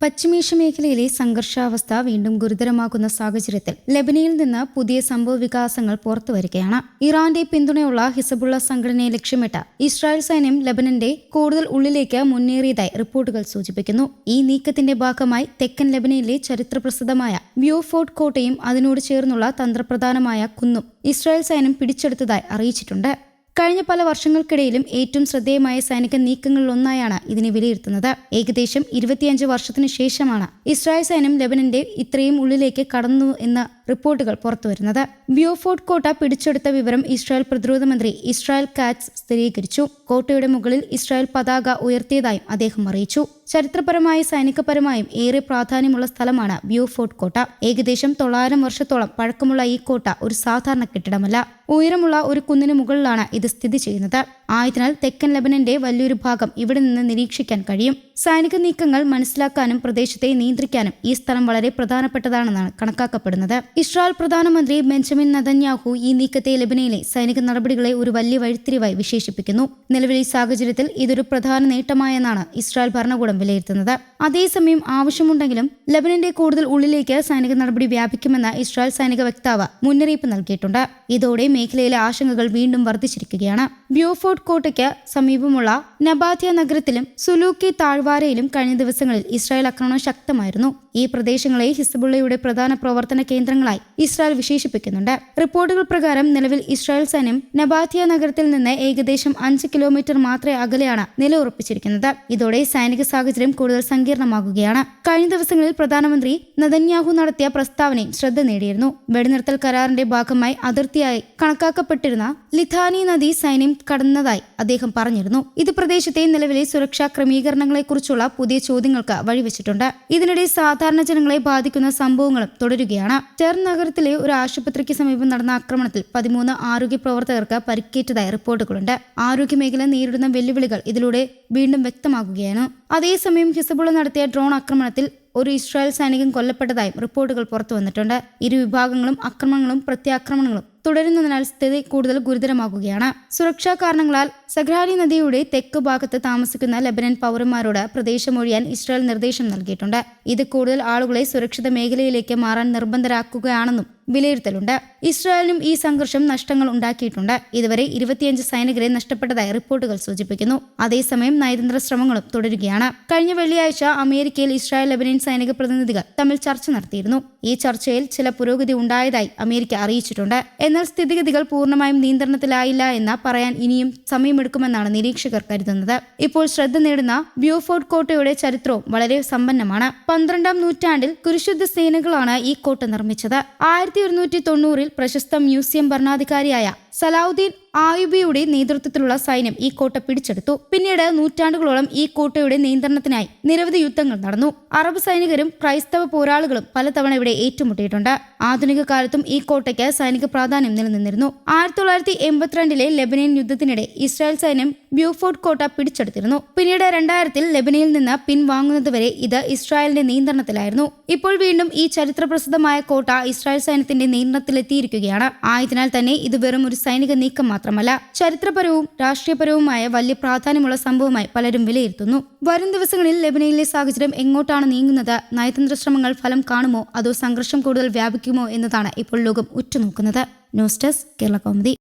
പശ്ചിമേഷ്യ മേഖലയിലെ സംഘർഷാവസ്ഥ വീണ്ടും ഗുരുതരമാകുന്ന സാഹചര്യത്തിൽ ലെബനനിൽ നിന്ന് പുതിയ സംഭവവികാസങ്ങൾ പുറത്തുവരികയാണ്. ഇറാന്റെ പിന്തുണയുള്ള ഹിസബുള്ള സംഘടനയെ ലക്ഷ്യമിട്ട് ഇസ്രായേൽ സൈന്യം ലെബനന്റെ കൂടുതൽ ഉള്ളിലേക്ക് മുന്നേറിയതായി റിപ്പോർട്ടുകൾ സൂചിപ്പിക്കുന്നു. ഈ നീക്കത്തിന്റെ ഭാഗമായി തെക്കൻ ലെബനനിലെ ചരിത്രപ്രസിദ്ധമായ ബ്യൂഫോർട്ട് കോട്ടയും അതിനോട് ചേർന്നുള്ള തന്ത്രപ്രധാനമായ കുന്നും ഇസ്രായേൽ സൈന്യം പിടിച്ചെടുത്തതായി അറിയിച്ചിട്ടുണ്ട്. കഴിഞ്ഞ പല വർഷങ്ങൾക്കിടയിലും ഏറ്റവും ശ്രദ്ധേയമായ സൈനിക നീക്കങ്ങളിലൊന്നായാണ് ഇതിനെ വിലയിരുത്തുന്നത്. ഏകദേശം 25 വർഷത്തിനു ശേഷമാണ് ഇസ്രായേൽ സൈന്യം ലെബനന്റെ ഇത്രയും ഉള്ളിലേക്ക് കടന്നു എന്ന റിപ്പോർട്ടുകൾ പുറത്തുവരുന്നത്. ബ്യൂഫോർട്ട് കോട്ട പിടിച്ചെടുത്ത വിവരം ഇസ്രായേൽ പ്രതിരോധ മന്ത്രി ഇസ്രായേൽ കാറ്റ്സ് സ്ഥിരീകരിച്ചു. കോട്ടയുടെ മുകളിൽ ഇസ്രായേൽ പതാക ഉയർത്തിയതായും അദ്ദേഹം അറിയിച്ചു. ചരിത്രപരമായും സൈനികപരമായും ഏറെ പ്രാധാന്യമുള്ള സ്ഥലമാണ് ബ്യൂഫോർട്ട് കോട്ട. ഏകദേശം 900 വർഷത്തോളം പഴക്കമുള്ള ഈ കോട്ട ഒരു സാധാരണ കെട്ടിടമല്ല. ഉയരമുള്ള ഒരു കുന്നിന് മുകളിലാണ് ഇത് സ്ഥിതി ചെയ്യുന്നത്. ആയതിനാൽ തെക്കൻ ലെബനന്റെ വലിയൊരു ഭാഗം ഇവിടെ നിന്ന് നിരീക്ഷിക്കാൻ കഴിയും. സൈനിക നീക്കങ്ങൾ മനസ്സിലാക്കാനും പ്രദേശത്തെ നിയന്ത്രിക്കാനും ഈ സ്ഥലം വളരെ പ്രധാനപ്പെട്ടതാണെന്നാണ് കണക്കാക്കപ്പെടുന്നത്. ഇസ്രായേൽ പ്രധാനമന്ത്രി ബെഞ്ചമിൻ നെതന്യാഹു ഈ നീക്കത്തെ ലെബനനിലെ സൈനിക നടപടികളെ ഒരു വലിയ വഴിത്തിരിവായി വിശേഷിപ്പിക്കുന്നു. നിലവിലെ സാഹചര്യത്തിൽ ഇതൊരു പ്രധാന നേട്ടമായെന്നാണ് ഇസ്രായേൽ ഭരണകൂടം വിലയിരുത്തുന്നത്. അതേസമയം ആവശ്യമുണ്ടെങ്കിലും ലെബനന്റെ കൂടുതൽ ഉള്ളിലേക്ക് സൈനിക നടപടി വ്യാപിക്കുമെന്ന് ഇസ്രായേൽ സൈനിക വക്താവ് മുന്നറിയിപ്പ് നൽകിയിട്ടുണ്ട്. ഇതോടെ മേഖലയിലെ ആശങ്കകൾ വീണ്ടും വർദ്ധിച്ചിരിക്കുകയാണ്. ബ്യൂഫോർട്ട് കോട്ടയ്ക്ക് സമീപമുള്ള നബാത്യ നഗരത്തിലും സുലൂക്കി താഴ്വാരയിലും കഴിഞ്ഞ ദിവസങ്ങളിൽ ഇസ്രായേൽ ആക്രമണം ശക്തമായിരുന്നു. ഈ പ്രദേശങ്ങളെ ഹിസ്ബുള്ളയുടെ പ്രധാന പ്രവർത്തന കേന്ദ്രങ്ങളായി ഇസ്രായേൽ വിശേഷിപ്പിക്കുന്നുണ്ട്. റിപ്പോർട്ടുകൾ പ്രകാരം നിലവിൽ ഇസ്രായേൽ സൈന്യം നബാത്യ നഗരത്തിൽ നിന്ന് ഏകദേശം 5 കിലോമീറ്റർ മാത്രമേ അകലെയാണ് നിലയുറപ്പിച്ചിരിക്കുന്നത്. ഇതോടെ സൈനിക സാഹചര്യം കൂടുതൽ സങ്കീർണമാകുകയാണ്. കഴിഞ്ഞ ദിവസങ്ങളിൽ പ്രധാനമന്ത്രി നെതന്യാഹു നടത്തിയ പ്രസ്താവനയും ശ്രദ്ധ നേടിയിരുന്നു. വെടിനിർത്തൽ കരാറിന്റെ ഭാഗമായി അതിർത്തിയായി കണക്കാക്കപ്പെട്ടിരുന്ന ലിഥാനി നദി സൈന്യം കടന്നതായി അദ്ദേഹം പറഞ്ഞിരുന്നു. ഇത് പ്രദേശത്തെ നിലവിലെ സുരക്ഷാ ക്രമീകരണങ്ങളെക്കുറിച്ചുള്ള പുതിയ ചോദ്യങ്ങൾക്ക് വഴിവെച്ചിട്ടുണ്ട്. ഇതിനിടെ സാധാരണ ജനങ്ങളെ ബാധിക്കുന്ന സംഭവങ്ങളും തുടരുകയാണ്. ടെർ നഗരത്തിലെ ഒരു ആശുപത്രിക്ക് സമീപം നടന്ന ആക്രമണത്തിൽ 13 ആരോഗ്യ പ്രവർത്തകർക്ക് പരിക്കേറ്റതായി റിപ്പോർട്ടുകളുണ്ട്. ആരോഗ്യമേഖല നേരിടുന്ന വെല്ലുവിളികൾ ഇതിലൂടെ വീണ്ടും വ്യക്തമാകുകയാണ്. അതേസമയം ഹിസ്ബുള്ള നടത്തിയ ഡ്രോൺ ആക്രമണത്തിൽ ഒരു ഇസ്രായേൽ സൈനികൻ കൊല്ലപ്പെട്ടതായും റിപ്പോർട്ടുകൾ പുറത്തു വന്നിട്ടുണ്ട്. ഇരു വിഭാഗങ്ങളും ആക്രമണങ്ങളും പ്രത്യാക്രമണങ്ങളും തുടരുന്നതിനാൽ സ്ഥിതി കൂടുതൽ ഗുരുതരമാകുകയാണ്. സുരക്ഷാ കാരണങ്ങളാൽ സഗ്രാനി നദിയുടെ തെക്ക് ഭാഗത്ത് താമസിക്കുന്ന ലെബനൻ പൗരന്മാരോട് പ്രദേശമൊഴിയാൻ ഇസ്രായേൽ നിർദ്ദേശം നൽകിയിട്ടുണ്ട്. ഇത് കൂടുതൽ ആളുകളെ സുരക്ഷിത മേഖലയിലേക്ക് മാറാൻ നിർബന്ധരാക്കുകയാണെന്നും വിലയിരുത്തലുണ്ട്. ഇസ്രായേലിനും ഈ സംഘർഷം നഷ്ടങ്ങൾ ഉണ്ടാക്കിയിട്ടുണ്ട്. ഇതുവരെ 25 സൈനികരെ നഷ്ടപ്പെട്ടതായി റിപ്പോർട്ടുകൾ സൂചിപ്പിക്കുന്നു. അതേസമയം നയതന്ത്ര ശ്രമങ്ങളും തുടരുകയാണ്. കഴിഞ്ഞ വെള്ളിയാഴ്ച അമേരിക്കയിൽ ഇസ്രായേൽ ലെബനൻ സൈനിക പ്രതിനിധികൾ തമ്മിൽ ചർച്ച നടത്തിയിരുന്നു. ഈ ചർച്ചയിൽ ചില പുരോഗതി ഉണ്ടായതായി അമേരിക്ക അറിയിച്ചിട്ടുണ്ട്. എന്നാൽ സ്ഥിതിഗതികൾ പൂർണ്ണമായും നിയന്ത്രണത്തിലായില്ല എന്ന് പറയാൻ ഇനിയും സമയമെടുക്കുമെന്നാണ് നിരീക്ഷകർ കരുതുന്നത്. ഇപ്പോൾ ശ്രദ്ധ നേടുന്ന ബ്യൂഫോർട്ട് കോട്ടയുടെ ചരിത്രവും വളരെ സമ്പന്നമാണ്. 12ാം നൂറ്റാണ്ടിൽ കുരിശുദ്ധ സേനകളാണ് ഈ കോട്ട നിർമ്മിച്ചത്. 1190-ൽ പ്രശസ്ത മ്യൂസിയം ഭരണാധികാരിയായ സലാഹുദ്ദീൻ ആയുബിയുടെ നേതൃത്വത്തിലുള്ള സൈന്യം ഈ കോട്ട പിടിച്ചെടുത്തു. പിന്നീട് നൂറ്റാണ്ടുകളോളം ഈ കോട്ടയുടെ നിയന്ത്രണത്തിനായി നിരവധി യുദ്ധങ്ങൾ നടന്നു. അറബ് സൈനികരും ക്രൈസ്തവ പോരാളികളും പലതവണ ഇവിടെ ഏറ്റുമുട്ടിയിട്ടുണ്ട്. ആധുനിക കാലത്തും ഈ കോട്ടയ്ക്ക് സൈനിക പ്രാധാന്യം നിലനിന്നിരുന്നു. 1982-ലെ ലെബനൻ യുദ്ധത്തിനിടെ ഇസ്രായേൽ സൈന്യം ബ്യൂഫോർട്ട് കോട്ട പിടിച്ചെടുത്തിരുന്നു. പിന്നീട് 2000-ൽ ലെബനനിൽ നിന്ന് പിൻവാങ്ങുന്നതുവരെ ഇത് ഇസ്രായേലിന്റെ നിയന്ത്രണത്തിലായിരുന്നു. ഇപ്പോൾ വീണ്ടും ഈ ചരിത്രപ്രസിദ്ധമായ കോട്ട ഇസ്രായേൽ സൈന്യത്തിന്റെ നിയന്ത്രണത്തിലെത്തിയിരിക്കുകയാണ്. ആയതിനാൽ തന്നെ ഇത് വെറും ഒരു സൈനിക നീക്കം മാത്രമല്ല, ചരിത്രപരവും രാഷ്ട്രീയപരവുമായ വലിയ പ്രാധാന്യമുള്ള സംഭവമായി പലരും വിലയിരുത്തുന്നു. വരും ദിവസങ്ങളിൽ ലെബനനിലെ സാഹചര്യം എങ്ങോട്ടാണ് നീങ്ങുന്നത്? നയതന്ത്ര ശ്രമങ്ങൾ ഫലം കാണുമോ അതോ സംഘർഷം കൂടുതൽ വ്യാപിക്കുമോ എന്നതാണ് ഇപ്പോൾ ലോകം ഉറ്റുനോക്കുന്നത്. News desk Kerala Kaumudi.